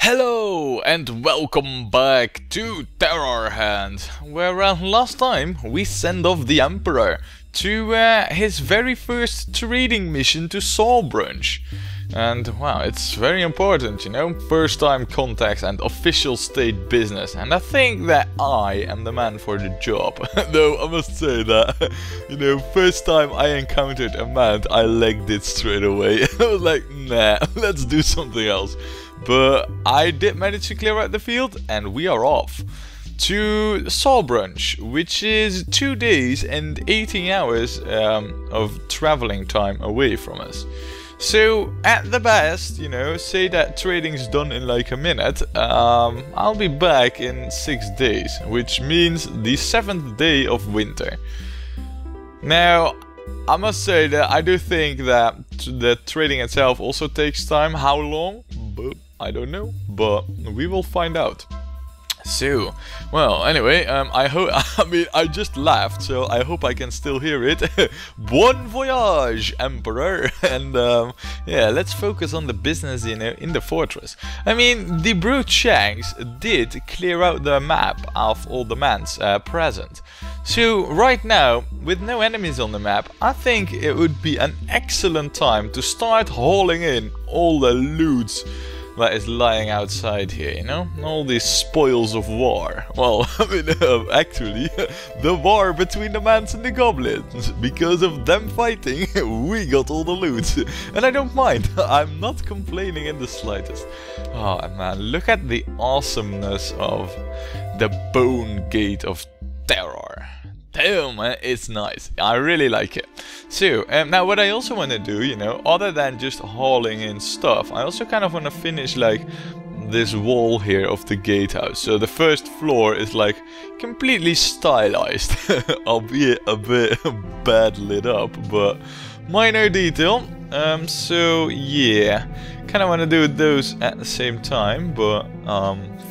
Hello and welcome back to Terrorhand, where last time we sent off the Emperor to his very first trading mission to Sawbrunch. And wow, it's very important, you know, first time contacts and official state business, and I think that I am the man for the job. Though I must say that, you know, first time I encountered a mount, I legged it straight away. I was like, nah, let's do something else. But I did manage to clear out the field and we are off to Sawbrunch, which is 2 days and 18 hours of traveling time away from us. So at the best, you know, say that trading's done in like a minute, I'll be back in 6 days, which means the 7th day of winter. Now, I must say that I do think that the trading itself also takes time. How long? I don't know, but we will find out. So, well, anyway, I just laughed, so I hope I can still hear it. Bon voyage, Emperor! And, yeah, let's focus on the business, you know, in the fortress. I mean, the brute shanks did clear out the map of all the mans present. So, right now, with no enemies on the map, I think it would be an excellent time to start hauling in all the loot that is lying outside here, you know? All these spoils of war. Well, I mean, actually, the war between the mans and the goblins. Because of them fighting, we got all the loot. And I don't mind. I'm not complaining in the slightest. Oh man, look at the awesomeness of the Bone Gate of Terror. Damn, it's nice. I really like it. So, now what I also want to do, you know, other than just hauling in stuff, I also kind of want to finish like this wall here of the gatehouse. So the first floor is like completely stylized, albeit a bit bad lit up, but minor detail. So yeah, kind of want to do those at the same time, but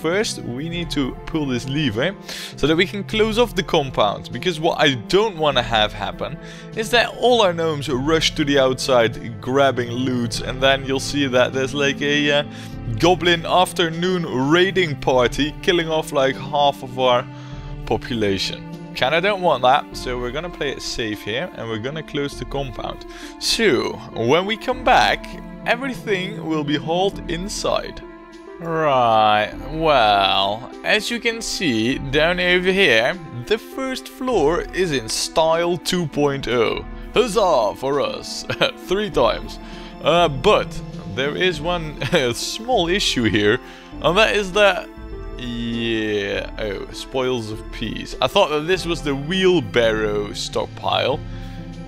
first we need to pull this lever so that we can close off the compound, because what I don't want to have happen is that all our gnomes rush to the outside grabbing loot, and then you'll see that there's like a goblin afternoon raiding party killing off like half of our population. Kinda don't want that, so we're gonna play it safe here and we're gonna close the compound. So, when we come back, everything will be hauled inside. Right, well, as you can see down over here, the first floor is in style 2.0. Huzzah for us! 3 times. But there is one small issue here, and that is that, yeah, oh, spoils of peace. I thought that this was the wheelbarrow stockpile,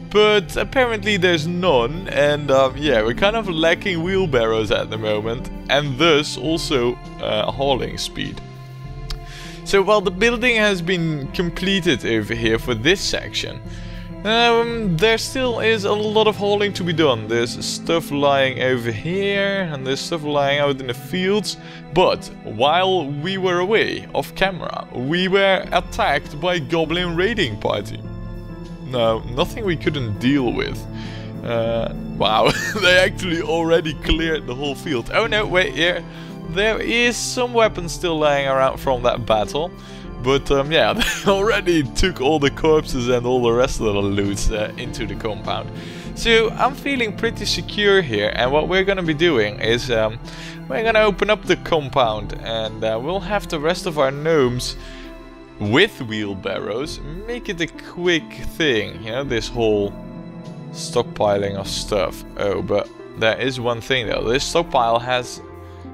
but apparently there's none, and yeah, we're kind of lacking wheelbarrows at the moment, and thus also hauling speed. So while the building has been completed over here for this section, there still is a lot of hauling to be done. There's stuff lying over here, and there's stuff lying out in the fields. But while we were away, off camera, we were attacked by a goblin raiding party. No, nothing we couldn't deal with. Wow, they actually already cleared the whole field. Oh no, wait, here. There is some weapons still lying around from that battle. But yeah, they already took all the corpses and all the rest of the loot into the compound. So I'm feeling pretty secure here, and what we're gonna be doing is we're gonna open up the compound, and we'll have the rest of our gnomes with wheelbarrows make it a quick thing, you know, this whole stockpiling of stuff. Oh, but there is one thing though, this stockpile has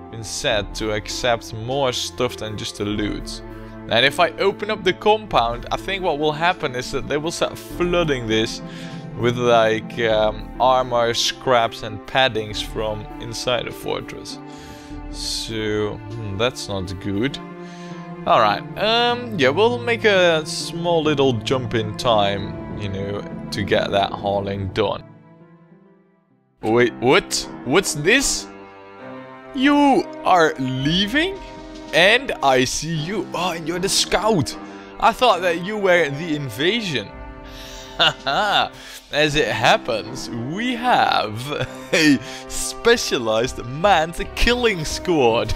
been set to accept more stuff than just the loot. And if I open up the compound, I think what will happen is that they will start flooding this with like armor, scraps and paddings from inside the fortress. So that's not good. Alright, yeah, we'll make a small little jump in time, you know, to get that hauling done. Wait, what? What's this? You are leaving? And I see you. Oh, and you're the scout. I thought that you were the invasion. As it happens, we have a specialized manned killing squad,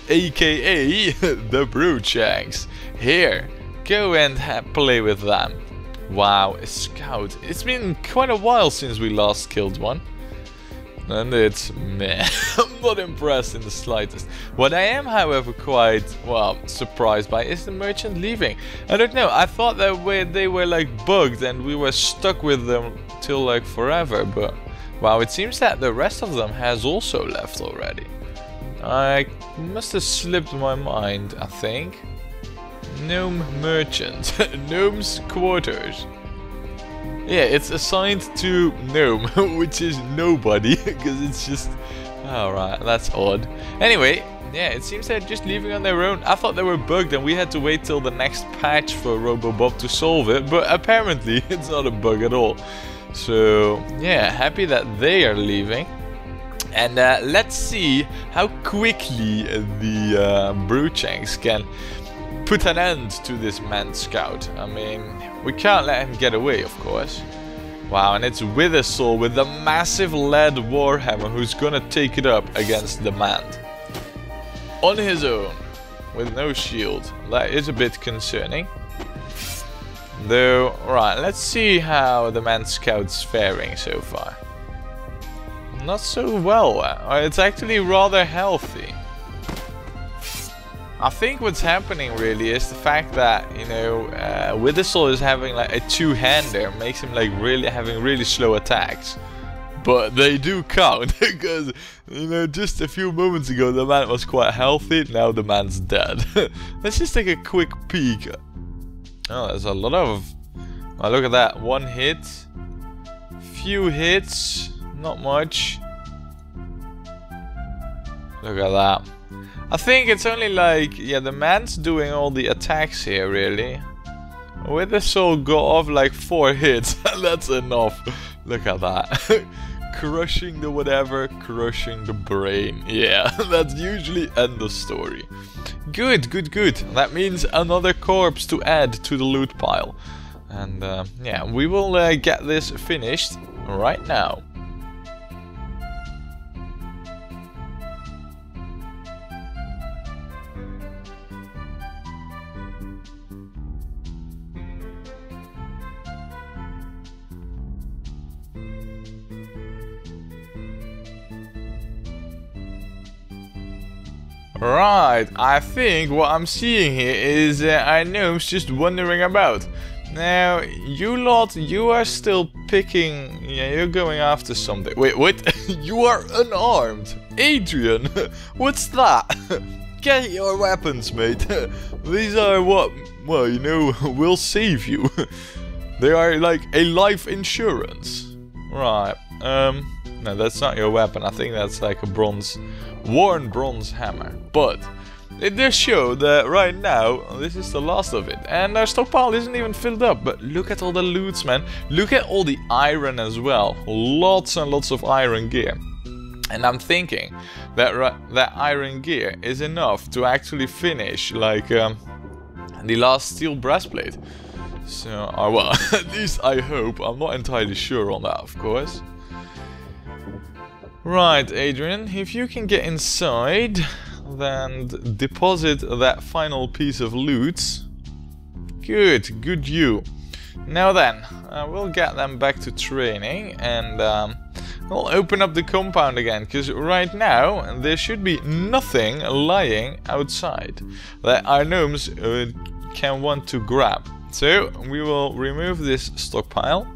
aka the Broodshanks. Here, go and play with them. Wow, a scout. It's been quite a while since we last killed one. And it's meh. I'm not impressed in the slightest. What I am, however, quite, well, surprised by is the merchant leaving. I don't know, I thought that they were like bugged and we were stuck with them till like forever, but wow, it seems that the rest of them has also left already. I must have slipped my mind, I think. Gnome merchant. Gnome's quarters. Yeah, it's assigned to Gnome, which is nobody, because it's just... Alright, that's odd. Anyway, yeah, it seems they're just leaving on their own. I thought they were bugged and we had to wait till the next patch for RoboBob to solve it, but apparently it's not a bug at all. So, yeah, happy that they are leaving. And let's see how quickly the Broodshanks can put an end to this manned scout. I mean, we can't let him get away, of course. Wow, and it's Withersall with the massive lead warhammer who's gonna take it up against the manned. On his own, with no shield. That is a bit concerning. Though, right, let's see how the manned scout's faring so far. Not so well. It's actually rather healthy. I think what's happening really is the fact that, you know, Withersall is having like a two-hander, makes him like having really slow attacks. But they do count, because, you know, just a few moments ago the man was quite healthy, now the man's dead. Let's just take a quick peek. Oh, there's a lot of... Oh, look at that, one hit, few hits, not much. Look at that. I think it's only like, yeah, the man's doing all the attacks here, really. Withersall got off like 4 hits, that's enough. Look at that. Crushing the whatever, crushing the brain. Yeah, that's usually end of story. Good, good, good. That means another corpse to add to the loot pile. And yeah, we will get this finished right now. Right, I think what I'm seeing here is our gnomes just wandering about. Now, you lot, you are still picking... Yeah, you're going after something. Wait, what? You are unarmed. Adrian, what's that? Get your weapons, mate. These are what, well, you know, will save you. They are like a life insurance. Right, no, that's not your weapon. I think that's like a worn bronze hammer. But it does show that right now this is the last of it, and our stockpile isn't even filled up. But look at all the loots, man. Look at all the iron as well. Lots and lots of iron gear. And I'm thinking that that iron gear is enough to actually finish like the last steel breastplate. So, well, at least I hope. I'm not entirely sure on that, of course. Right, Adrian, if you can get inside, then deposit that final piece of loot. Good, good you. Now then, we'll get them back to training, and we'll open up the compound again, because right now there should be nothing lying outside that our gnomes can want to grab. So we will remove this stockpile.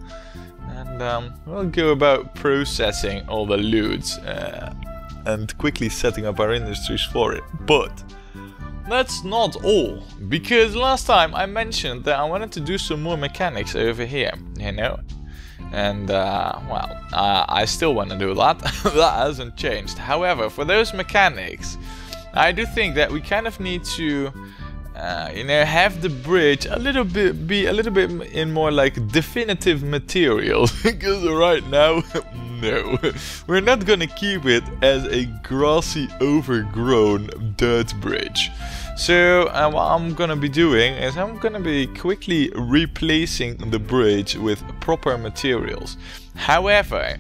And we'll go about processing all the loot and quickly setting up our industries for it. But that's not all, because last time I mentioned that I wanted to do some more mechanics over here, you know. And well, I still want to do that. That hasn't changed. However, for those mechanics, I do think that we kind of need to you know, have the bridge be a little bit in more like definitive material, because right now, no, we're not gonna keep it as a grassy, overgrown dirt bridge. So what I'm gonna be doing is I'm gonna be quickly replacing the bridge with proper materials. However,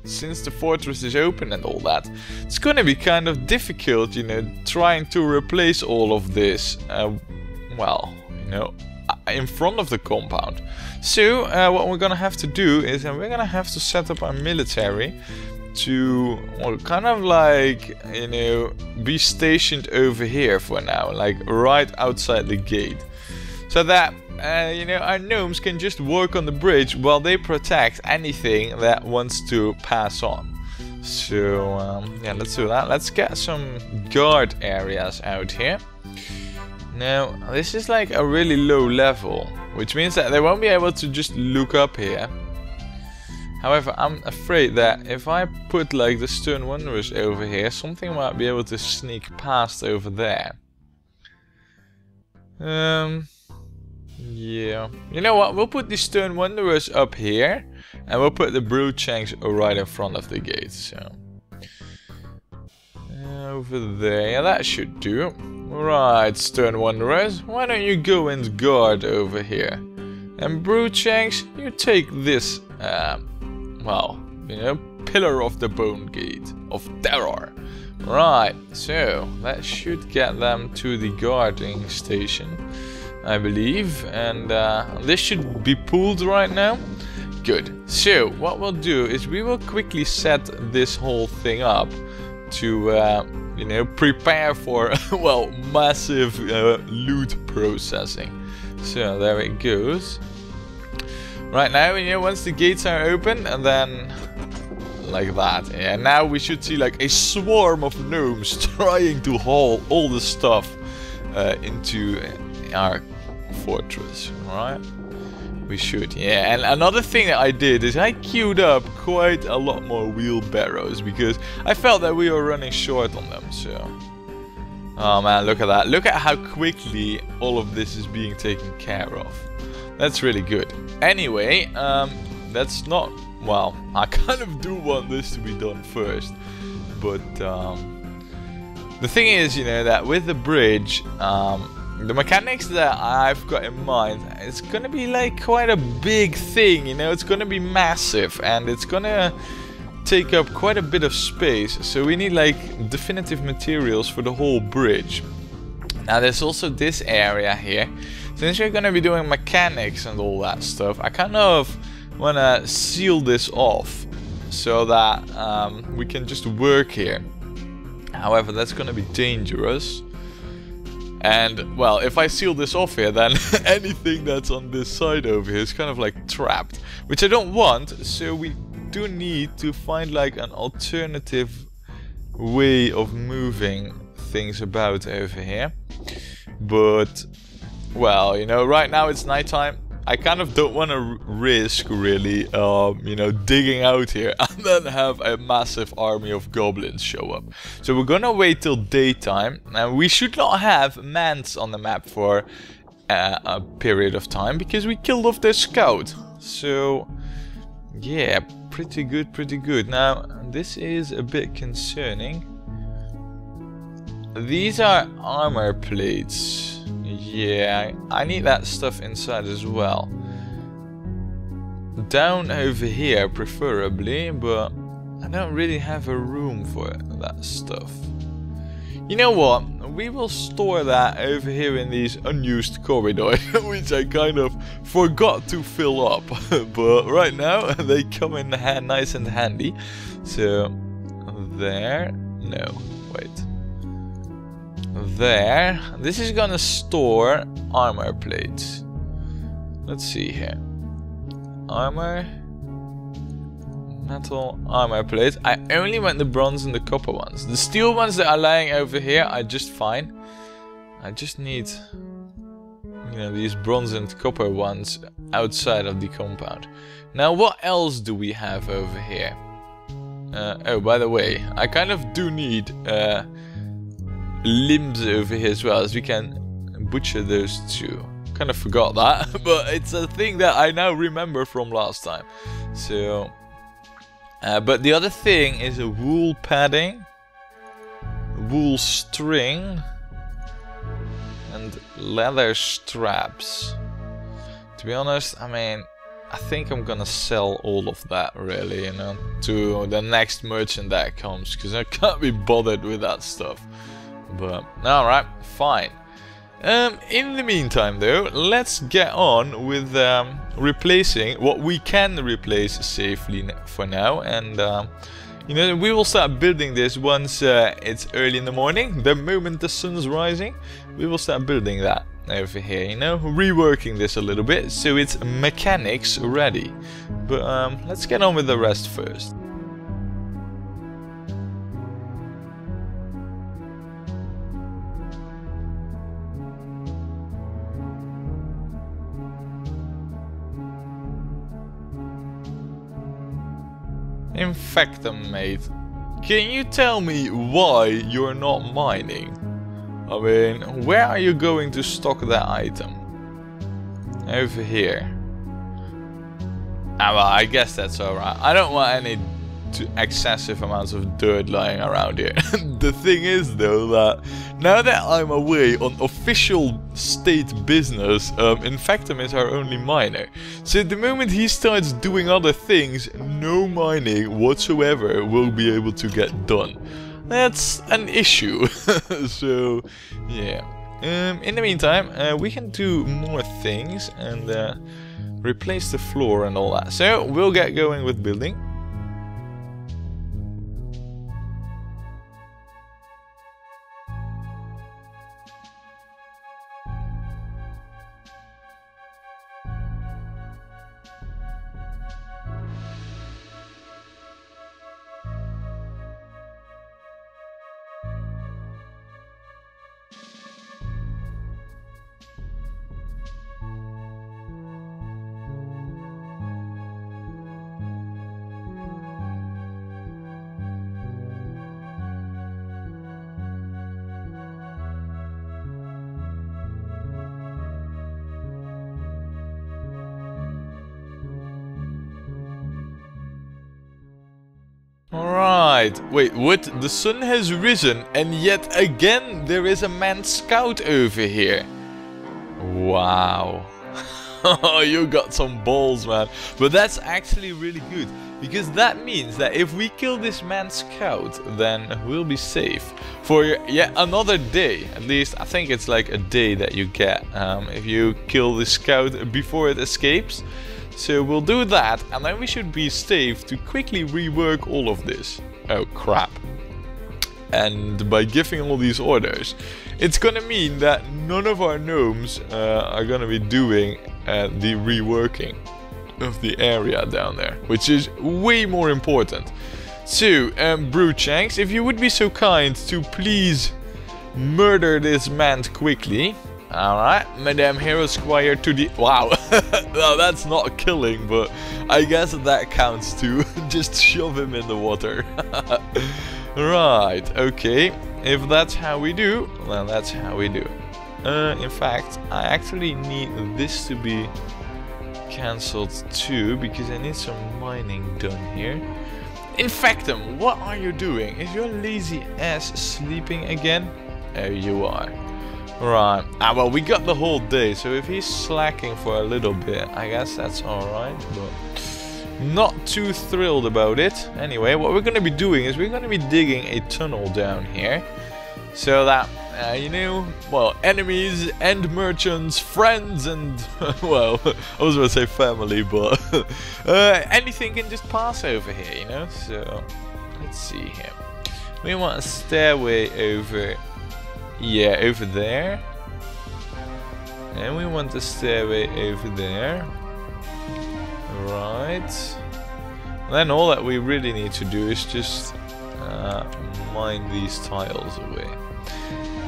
since the fortress is open and all that, it's gonna be kind of difficult, you know, trying to replace all of this, well, you know, in front of the compound. So what we're gonna have to do is we're gonna have to set up our military to, well, kind of like, you know, be stationed over here for now, like right outside the gate, so that you know, our gnomes can just work on the bridge while they protect anything that wants to pass on. So yeah, let's do that. Let's get some guard areas out here. Now this is like a really low level, which means that they won't be able to just look up here. However, I'm afraid that if I put like the Stern Wanderers over here, something might be able to sneak past over there. Yeah. You know what? We'll put the Stern Wanderers up here, and we'll put the Broodshanks right in front of the gate. So over there, yeah, that should do. Right, Stern Wanderers, why don't you go and guard over here? And Broodshanks, you take this. Well, you know, pillar of the bone gate of terror. Right, so that should get them to the guarding station, I believe, and this should be pulled right now. Good. So what we'll do is we will quickly set this whole thing up to you know, prepare for well, massive loot processing. So there it goes. Right now, you know, once the gates are open, and then like that, yeah, now we should see like a swarm of gnomes trying to haul all the stuff into our fortress. Right? We should, yeah. And another thing that I did is I queued up quite a lot more wheelbarrows because I felt that we were running short on them. So, oh man, look at that! Look at how quickly all of this is being taken care of. That's really good. Anyway, that's not, well, I kind of do want this to be done first, but the thing is, you know, that with the bridge, the mechanics that I've got in mind, it's gonna be like quite a big thing, you know, it's gonna be massive, and it's gonna take up quite a bit of space, so we need like definitive materials for the whole bridge. Now there's also this area here. Since we're gonna be doing mechanics and all that stuff, I kind of wanna seal this off so that we can just work here. However, that's gonna be dangerous. And well, if I seal this off here, then anything that's on this side over here is kind of like trapped, which I don't want. So we do need to find like an alternative way of moving things about over here. But well, you know, right now it's nighttime. I kind of don't want to risk really, you know, digging out here and then have a massive army of goblins show up. So we're gonna wait till daytime, and we should not have mans on the map for a period of time because we killed off their scout. So yeah, pretty good, pretty good. Now this is a bit concerning. These are armor plates. Yeah, I need that stuff inside as well. Down over here preferably, but I don't really have a room for that stuff. You know what? We will store that over here in these unused corridors, which I kind of forgot to fill up. But right now they come in nice and handy. So there, no, wait. There, this is gonna store armor plates. Let's see here. Armor, metal armor plates. I only want the bronze and the copper ones. The steel ones that are lying over here are just fine. I just need, you know, these bronze and copper ones outside of the compound. Now what else do we have over here? Oh, by the way, I kind of do need limbs over here as well, as we can butcher those too. Kind of forgot that, but it's a thing that I now remember from last time. So, but the other thing is a wool padding, wool string, and leather straps. To be honest, I mean, I think I'm gonna sell all of that, really, you know, to the next merchant that comes, because I can't be bothered with that stuff. But, alright, fine. In the meantime, though, let's get on with replacing what we can replace safely for now, and you know, we will start building this once it's early in the morning. The moment the sun's rising, we will start building that over here, you know, reworking this a little bit so it's mechanics ready. But let's get on with the rest first. Infect them, mate. Can you tell me why you're not mining? I mean, where are you going to stock that item? Over here. Ah, well, I guess that's alright. I don't want any excessive amounts of dirt lying around here. The thing is, though, that now that I'm away on official state business, Infectum is our only miner. So the moment he starts doing other things, no mining whatsoever will be able to get done. That's an issue. So, yeah. In the meantime, we can do more things and replace the floor and all that. So, we'll get going with building. Alright, wait, what? The sun has risen and yet again there is a manned scout over here. Wow. You got some balls, man. But that's actually really good, because that means that if we kill this manned scout, then we'll be safe for yet another day. At least I think it's like a day that you get if you kill the scout before it escapes. So we'll do that, and then we should be safe to quickly rework all of this. Oh crap. And by giving all these orders, it's gonna mean that none of our gnomes are gonna be doing the reworking of the area down there, which is way more important. So, Brewchanks, if you would be so kind to please murder this man quickly. Alright, Madame Hero Squire to the... Wow, no, that's not killing, but I guess that counts too. Just shove him in the water. Right, okay. If that's how we do, well, that's how we do. In fact, I actually need this to be cancelled too, because I need some mining done here. Infectum, what are you doing? Is your lazy ass sleeping again? Oh, you are. Right, well, we got the whole day, so if he's slacking for a little bit, I guess that's alright, but not too thrilled about it. Anyway, what we're going to be doing is we're going to be digging a tunnel down here, so that, you know, well, enemies and merchants, friends and, well, I was going to say family, but anything can just pass over here, you know, so let's see here. We want a stairway over... Yeah, over there. And we want the stairway over there. Right. And then all that we really need to do is just mine these tiles away.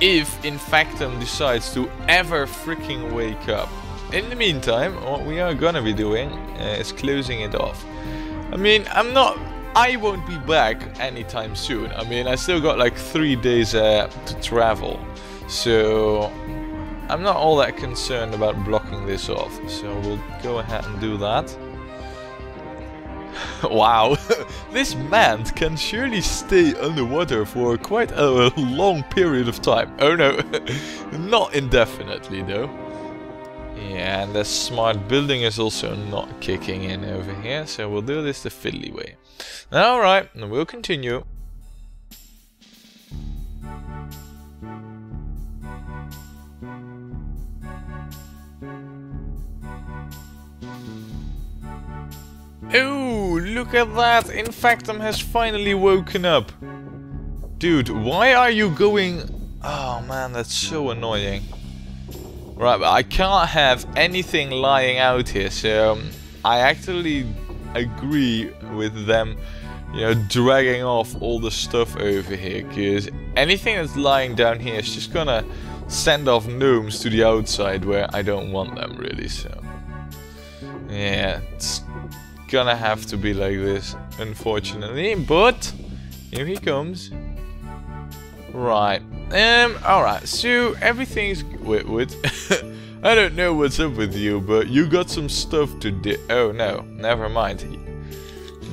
If Infectum decides to ever freaking wake up. In the meantime, what we are gonna be doing is closing it off. I mean, I won't be back anytime soon. I mean, I still got like 3 days to travel, so I'm not all that concerned about blocking this off. So we'll go ahead and do that. Wow, this man can surely stay underwater for quite a long period of time. Oh no, not indefinitely though. Yeah, and the smart building is also not kicking in over here, so we'll do this the fiddly way. Alright, we'll continue. Oh, look at that! Infectum has finally woken up. Dude, why are you going... Oh man, that's so annoying. Right, but I can't have anything lying out here, so I actually agree with them, you know, dragging off all the stuff over here, because anything that's lying down here is just gonna send off gnomes to the outside where I don't want them really, so... Yeah, it's gonna have to be like this, unfortunately, but here he comes. Right, alright, so everything's... Wait, I don't know what's up with you, but you got some stuff to do. Oh no, never mind.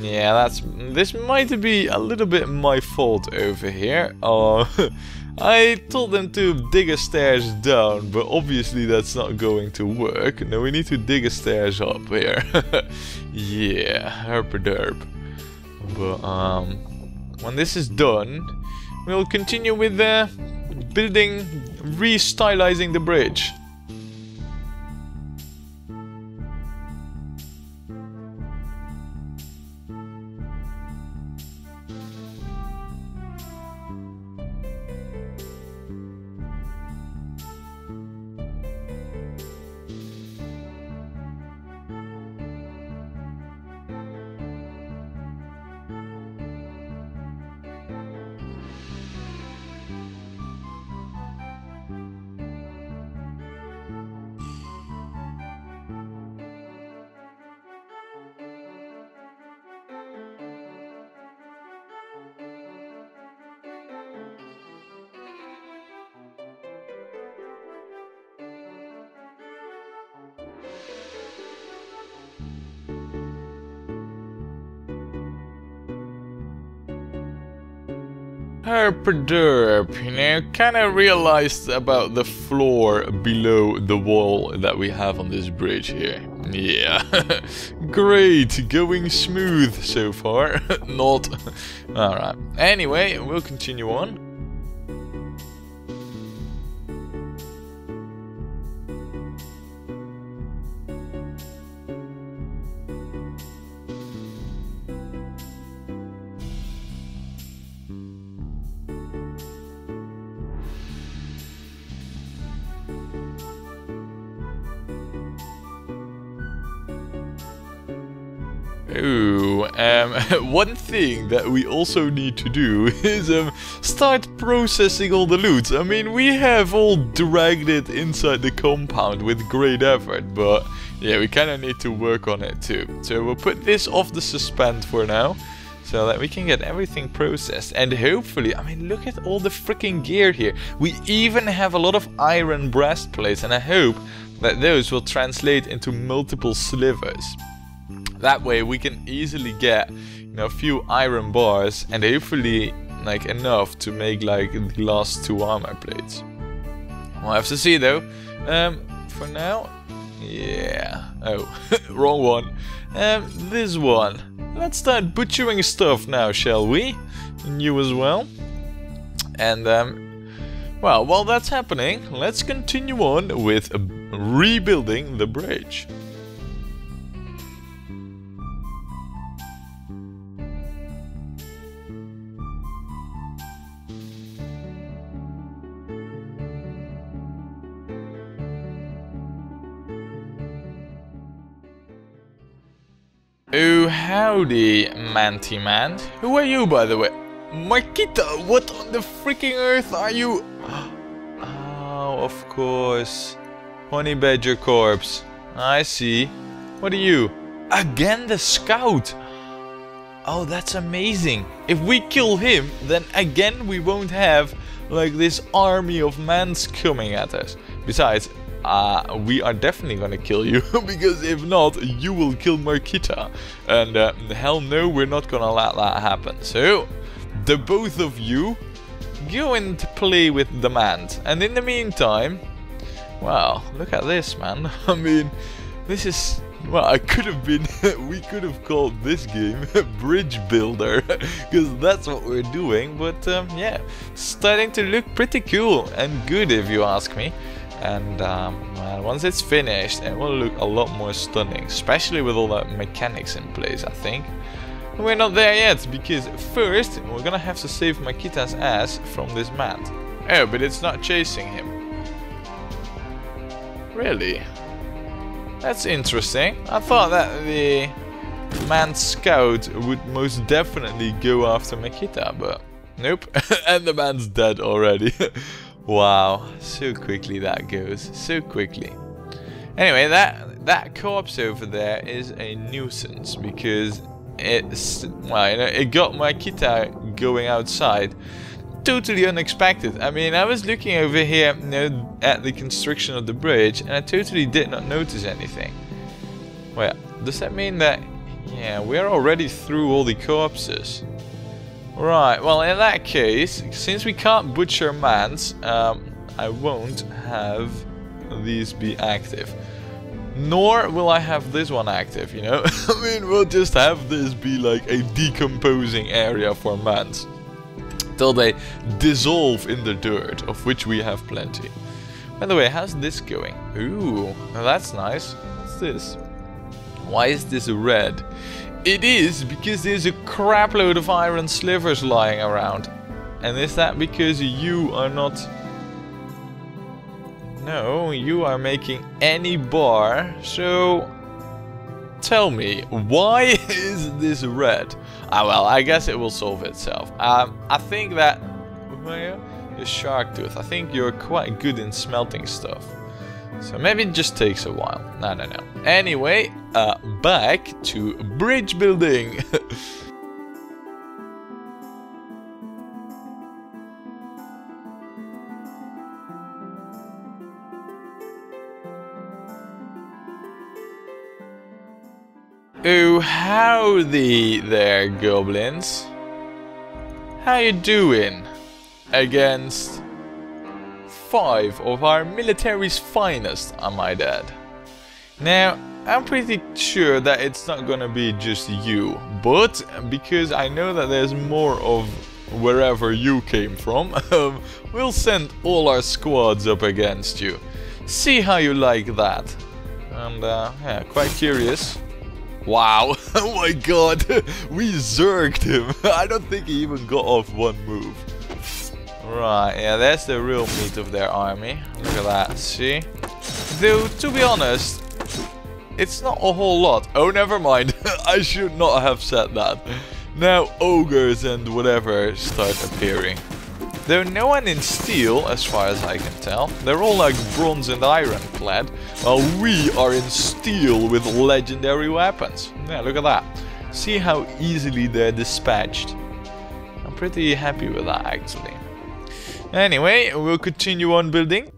Yeah, this might be a little bit my fault over here. I told them to dig a stairs down, but obviously that's not going to work. No, we need to dig a stairs up here. Yeah, herpaderp. But when this is done, we'll continue with building, restylizing the bridge. Herpaderp, you know, kinda realized about the floor below the wall that we have on this bridge here. Yeah, great, going smooth so far. Not. Alright, anyway, we'll continue on. Ooh, one thing that we also need to do is start processing all the loot. I mean, we have all dragged it inside the compound with great effort, but yeah, we kind of need to work on it too. So we'll put this off the suspend for now, so that we can get everything processed. And hopefully, I mean, look at all the freaking gear here. We even have a lot of iron breastplates, and I hope that those will translate into multiple slivers. That way we can easily get, you know, a few iron bars and hopefully like enough to make like the last 2 armor plates. We'll have to see though. For now, yeah. Oh, wrong one. This one. Let's start butchering stuff now, shall we? And you as well. And well, while that's happening, let's continue on with rebuilding the bridge. Oh, howdy, Manty-Man. Who are you, by the way? Makita, what on the freaking earth are you? Oh, of course. Honey Badger Corpse. I see. What are you? Again the scout? Oh, that's amazing. If we kill him, then again we won't have like this army of mans coming at us. Besides, we are definitely gonna kill you. Because if not, you will kill Markita. And hell no, we're not gonna let that happen. So, the both of you go and play with the Mant. And in the meantime, wow, look at this, man. I mean, this is... Well, I could have been... we could have called this game Bridge Builder. Because that's what we're doing. But, yeah, starting to look pretty cool and good, if you ask me. And, well, once it's finished, it will look a lot more stunning. Especially with all the mechanics in place, I think. We're not there yet, because first, we're gonna have to save Makita's ass from this Mant. Oh, but it's not chasing him. Really? That's interesting. I thought that the Mant Scout would most definitely go after Makita, but nope. And the man's dead already. Wow, so quickly that goes, so quickly. Anyway, that corpse over there is a nuisance because it's, well, you know, it got Makita going outside. Totally unexpected. I mean, I was looking over here, you know, at the construction of the bridge, and I totally did not notice anything. Well, does that mean that, yeah, we're already through all the corpses? Right, well, in that case, since we can't butcher Mants, I won't have these be active. Nor will I have this one active, you know? I mean, we'll just have this be like a decomposing area for Mants. Till they dissolve in the dirt, of which we have plenty. By the way, how's this going? Ooh, that's nice. What's this? Why is this red? It is because there's a crap load of iron slivers lying around. And is that because you are not... No, you are making any bar. So, tell me, why is this red? Ah, well, I guess it will solve itself. I think that... The shark tooth. I think you're quite good in smelting stuff. So maybe it just takes a while. No. Anyway, back to bridge building. Oh, howdy there, goblins. How you doing? Against 5 of our military's finest, I might add. Now, I'm pretty sure that it's not gonna be just you, but because I know that there's more of wherever you came from, we'll send all our squads up against you. See how you like that. And, yeah, quite curious. Wow, oh my god, we zerged him. I don't think he even got off one move. Right, yeah, that's the real meat of their army. Look at that, see? Though, to be honest, it's not a whole lot. Oh, never mind, I should not have said that. Now ogres and whatever start appearing. Though no one in steel, as far as I can tell. They're all like bronze and iron clad, while we are in steel with legendary weapons. Yeah, look at that. See how easily they're dispatched. I'm pretty happy with that, actually. Anyway, we'll continue on building.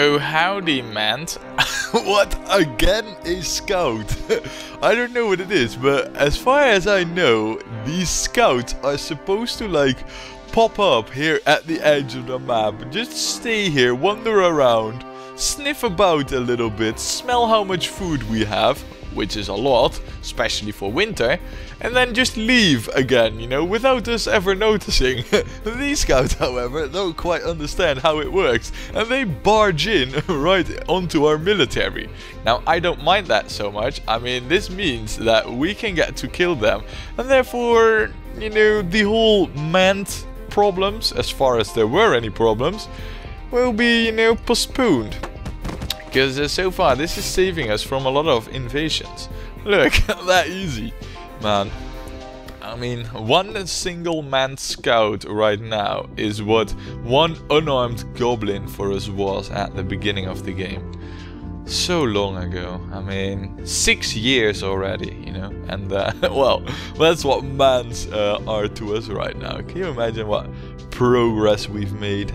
Oh, howdy, Mant. What, again? A scout? I don't know what it is, but as far as I know, these scouts are supposed to, like, pop up here at the edge of the map. Just stay here, wander around, sniff about a little bit, smell how much food we have. which is a lot, especially for winter, and then just leave again, you know, without us ever noticing. These scouts, however, don't quite understand how it works, and they barge in right onto our military. Now, I don't mind that so much. I mean, this means that we can get to kill them, and therefore, you know, the whole manned problems, as far as there were any problems, will be, you know, postponed. Because so far this is saving us from a lot of invasions. Look, that easy. Man, I mean, one single manned scout right now is what one unarmed goblin for us was at the beginning of the game. So long ago. I mean, 6 years already, you know. And well, that's what mans are to us right now. Can you imagine what progress we've made?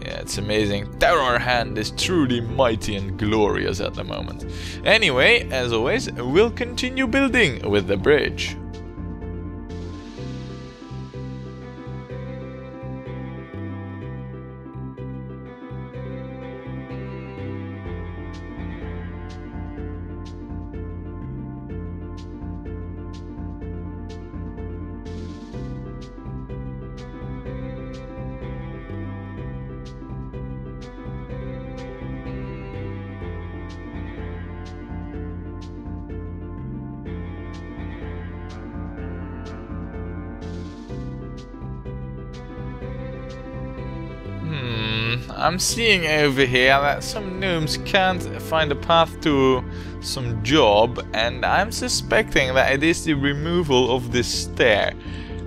Yeah, it's amazing. Terrorhand is truly mighty and glorious at the moment. Anyway, as always, we'll continue building with the bridge. I'm seeing over here that some gnomes can't find a path to some job, and I'm suspecting that it is the removal of this stair.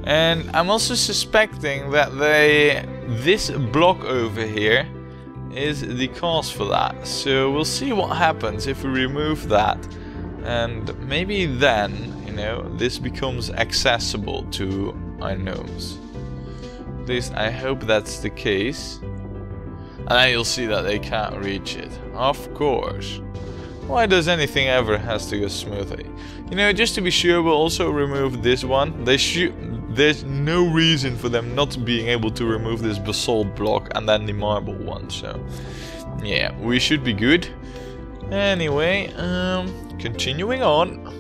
And I'm also suspecting that this block over here is the cause for that. So we'll see what happens if we remove that, and maybe then, you know, this becomes accessible to our gnomes. At least I hope that's the case. And then you'll see that they can't reach it. Of course. Why does anything ever has to go smoothly? You know, just to be sure, we'll also remove this one. There's no reason for them not being able to remove this basalt block and then the marble one. So, yeah, we should be good. Anyway, continuing on.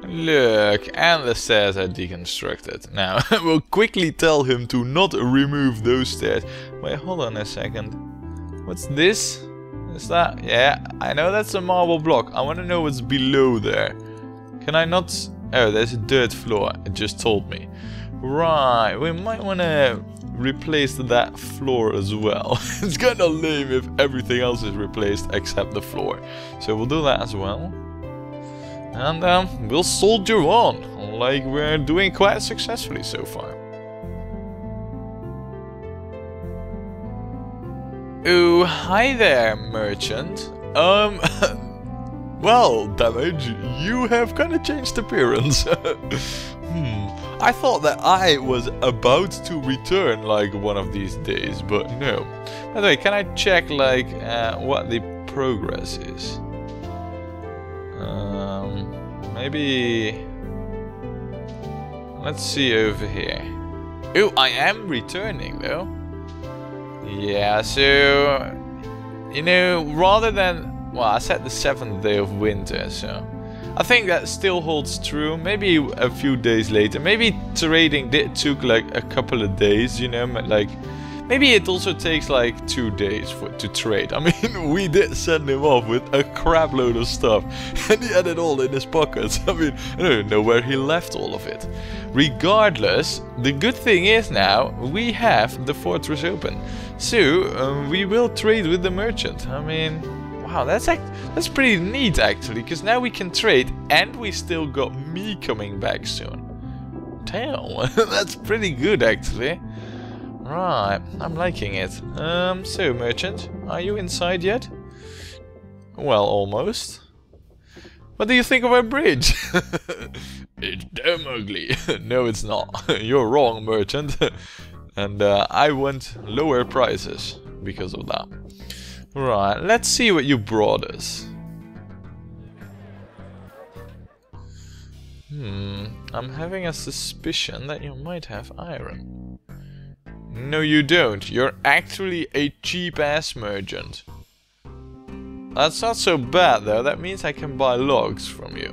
Look, and the stairs are deconstructed. Now, we'll quickly tell him to not remove those stairs. Wait, hold on a second. What's this? Is that? Yeah, I know that's a marble block. I want to know what's below there. Can I not? Oh, there's a dirt floor. It just told me. Right, we might want to replace that floor as well. It's kind of lame if everything else is replaced except the floor. So we'll do that as well. And we'll soldier on, like we're doing quite successfully so far. Oh, hi there, merchant. Well, Damage, you have kind of changed appearance. I thought that I was about to return like one of these days, but no. By the way, can I check like what the progress is? Maybe... Let's see over here. Oh, I am returning though. Yeah, so... You know, rather than... Well, I said the 7th day of winter, so... I think that still holds true. Maybe a few days later. Maybe trading took like a couple of days, you know, like... Maybe it also takes like 2 days to trade. I mean, we did send him off with a crap load of stuff. And he had it all in his pockets. I mean, I don't know where he left all of it. Regardless, the good thing is now we have the fortress open. So, we will trade with the merchant. I mean, wow, that's pretty neat actually. Because now we can trade and we still got me coming back soon. Damn, that's pretty good actually. Right, I'm liking it. So merchant, are you inside yet? Well, almost. What do you think of our bridge? It's damn ugly. No, it's not. You're wrong, merchant. And I want lower prices because of that. Right, let's see what you brought us. I'm having a suspicion that you might have iron. No, you don't. You're actually a cheap-ass merchant. That's not so bad, though. That means I can buy logs from you.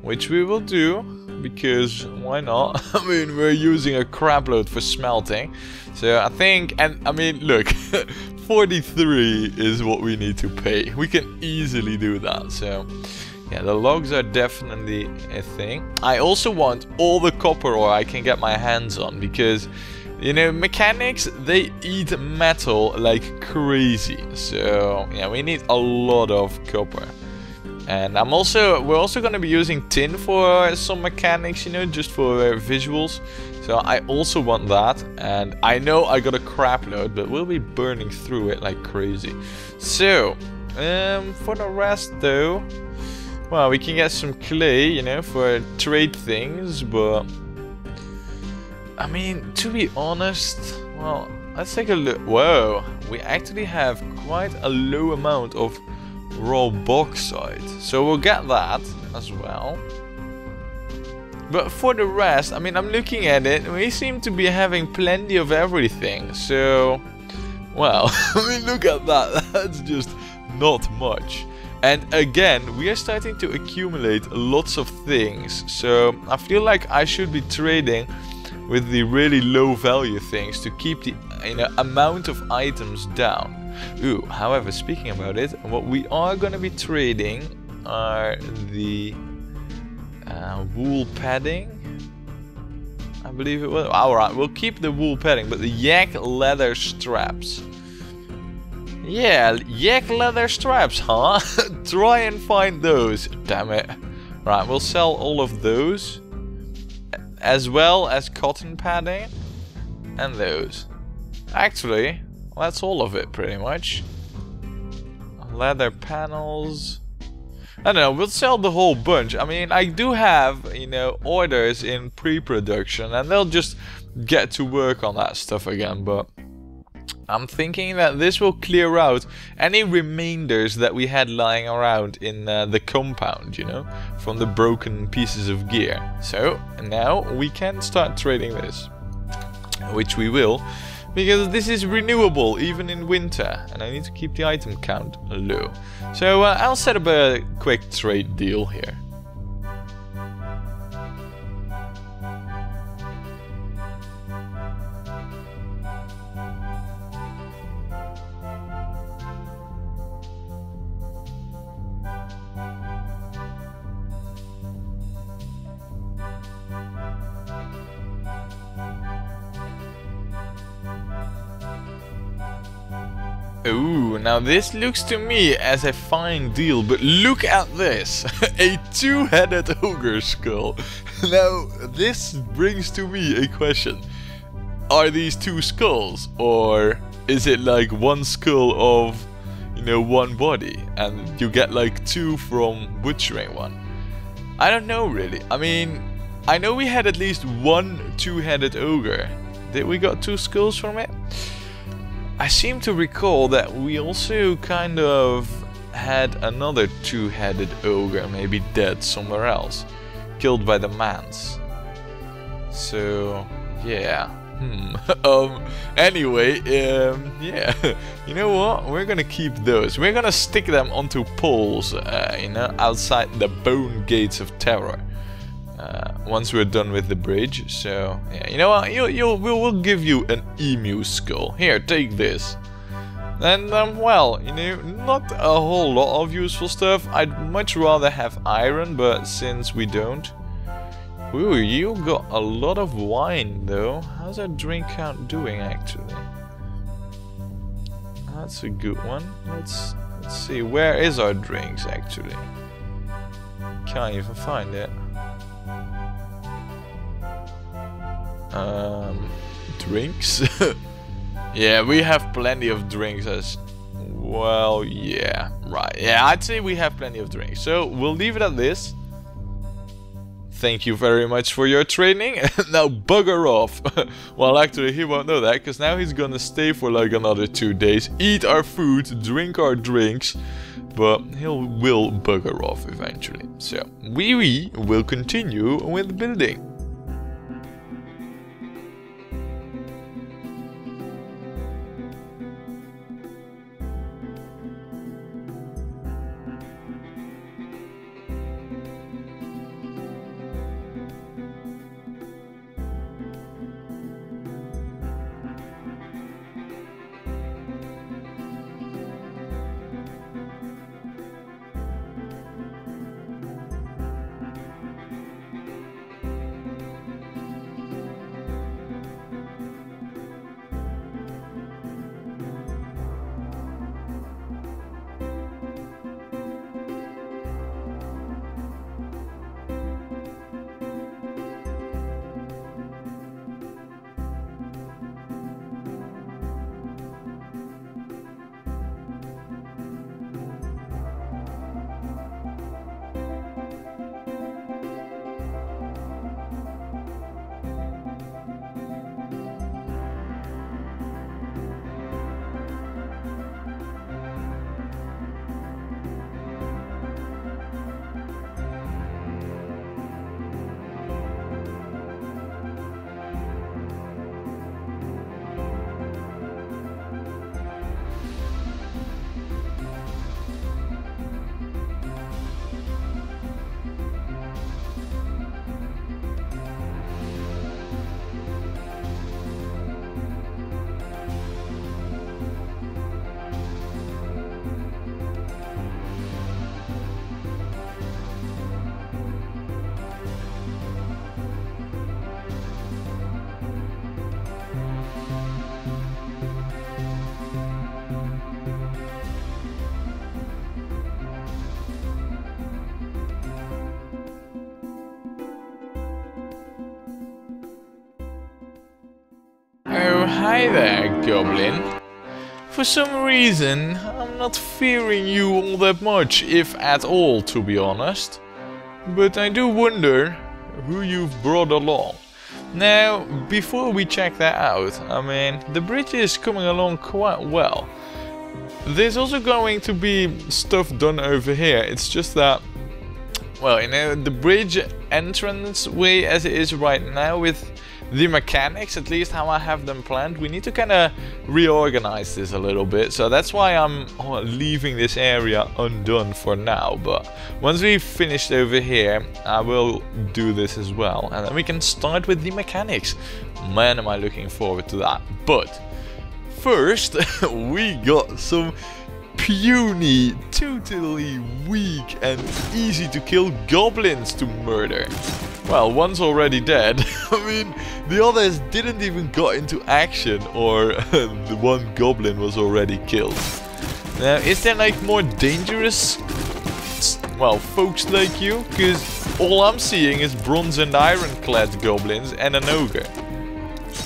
Which we will do, because why not? I mean, we're using a crapload for smelting. So I think, and I mean, look, 43 is what we need to pay. We can easily do that, so... yeah, the logs are definitely a thing. I also want all the copper ore I can get my hands on, because, you know, mechanics, they eat metal like crazy. So, yeah, we need a lot of copper. And we're also going to be using tin for some mechanics, you know, just for visuals. So I also want that. And I know I got a crap load, but we'll be burning through it like crazy. So, for the rest though... well, we can get some clay, you know, for trade things, but... I mean, to be honest, well, let's take a look. Whoa, we actually have quite a low amount of raw bauxite. So we'll get that as well. But for the rest, I mean, I'm looking at it, we seem to be having plenty of everything. So, well, I mean, look at that, that's just not much. And again, we are starting to accumulate lots of things, so I feel like I should be trading with the really low value things to keep the amount of items down. Ooh, however, speaking about it, what we are going to be trading are the wool padding. I believe it was. Alright, we'll keep the wool padding, but the yak leather straps. Yeah, yak leather straps, huh? Try and find those. Damn it. Right, we'll sell all of those. As well as cotton padding. And those. Actually, that's all of it pretty much. Leather panels. I don't know, we'll sell the whole bunch. I mean, I do have, you know, orders in pre-production. And they'll just get to work on that stuff again, but... I'm thinking that this will clear out any remainders that we had lying around in the compound, you know, from the broken pieces of gear. So now we can start trading this, which we will, because this is renewable even in winter, and I need to keep the item count low. So I'll set up a quick trade deal here. Ooh, now this looks to me as a fine deal, but look at this! A two-headed ogre skull. Now, this brings to me a question. Are these two skulls? Or is it like one skull of, you know, one body? And you get like two from butchering one? I don't know really. I mean, I know we had at least one two-headed ogre. Did we got two skulls from it? I seem to recall that we also kind of had another two-headed ogre, maybe dead somewhere else, killed by the mans. So, yeah. Anyway, yeah. You know what? We're gonna keep those. We're gonna stick them onto poles, you know, outside the bone gates of terror. Once we're done with the bridge, so yeah, you know what? We'll give you an emu skull. Here, take this. And well, you know, not a whole lot of useful stuff. I'd much rather have iron, but since we don't. Ooh, you got a lot of wine though. How's our drink count doing actually? That's a good one. Let's see. Where is our drinks actually? Can't even find it. Drinks? Yeah, we have plenty of drinks as well. Yeah, right. Yeah, I'd say we have plenty of drinks. So we'll leave it at this. Thank you very much for your training. Now bugger off. Well, actually he won't know that, because now he's gonna stay for like another 2 days, eat our food, drink our drinks, but he will bugger off eventually. So we will continue with building. Oh, hi there, Goblin. For some reason, I'm not fearing you all that much, if at all, to be honest. But I do wonder who you've brought along. Now, before we check that out, I mean, the bridge is coming along quite well. There's also going to be stuff done over here. It's just that, well, you know, the bridge entrance way as it is right now with the mechanics, at least how I have them planned, we need to kind of reorganize this a little bit. So that's why I'm leaving this area undone for now. But once we've finished over here, I will do this as well. And then we can start with the mechanics. Man, am I looking forward to that. But first, we got some puny, totally weak and easy to kill goblins to murder. Well, one's already dead. I mean, the others didn't even got into action, or the one goblin was already killed. Now, is there like more dangerous, well, folks like you? Because all I'm seeing is bronze and ironclad goblins and an ogre.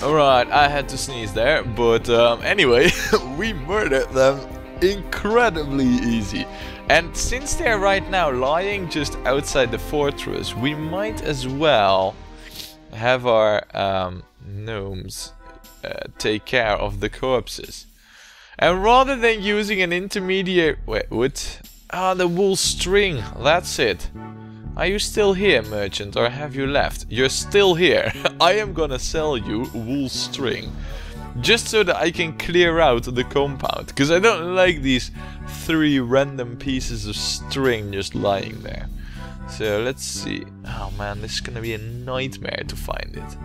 Alright, I had to sneeze there, but anyway, we murdered them incredibly easy. And since they're right now lying just outside the fortress, we might as well have our gnomes take care of the corpses. And rather than using an intermediate... Wait, what? Ah, the wool string, that's it. Are you still here, merchant, or have you left? You're still here. I am gonna sell you wool string. Just so that I can clear out the compound. Because I don't like these 3 random pieces of string just lying there. So let's see. Oh man, this is gonna be a nightmare to find it.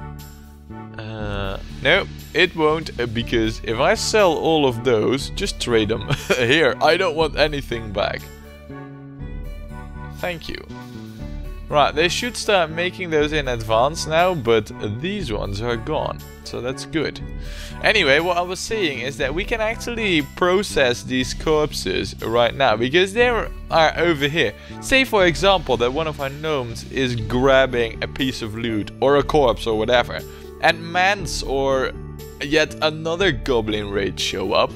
No, it won't. Because if I sell all of those, just trade them. Here, I don't want anything back. Thank you. Right, they should start making those in advance now, but these ones are gone. So that's good. Anyway, what I was saying is that we can actually process these corpses right now, because they are over here. Say for example that one of our gnomes is grabbing a piece of loot or a corpse or whatever, and Mance or yet another goblin raid show up,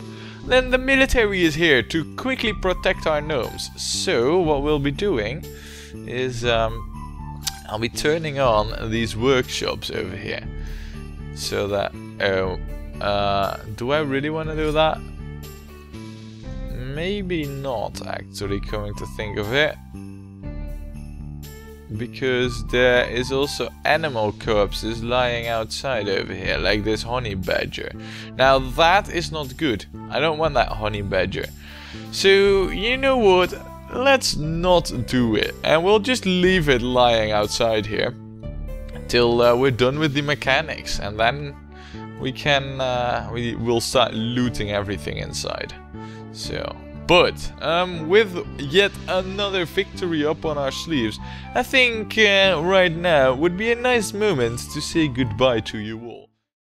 then the military is here to quickly protect our gnomes. So what we'll be doing is I'll be turning on these workshops over here. So that, do I really want to do that? maybe not, actually, coming to think of it. Because there is also animal corpses lying outside over here, like this honey badger. Now that is not good. I don't want that honey badger. So, you know what? Let's not do it. And we'll just leave it lying outside here. Till we're done with the mechanics. And then we can, we'll start looting everything inside. So... But, with yet another victory up on our sleeves, I think right now would be a nice moment to say goodbye to you all.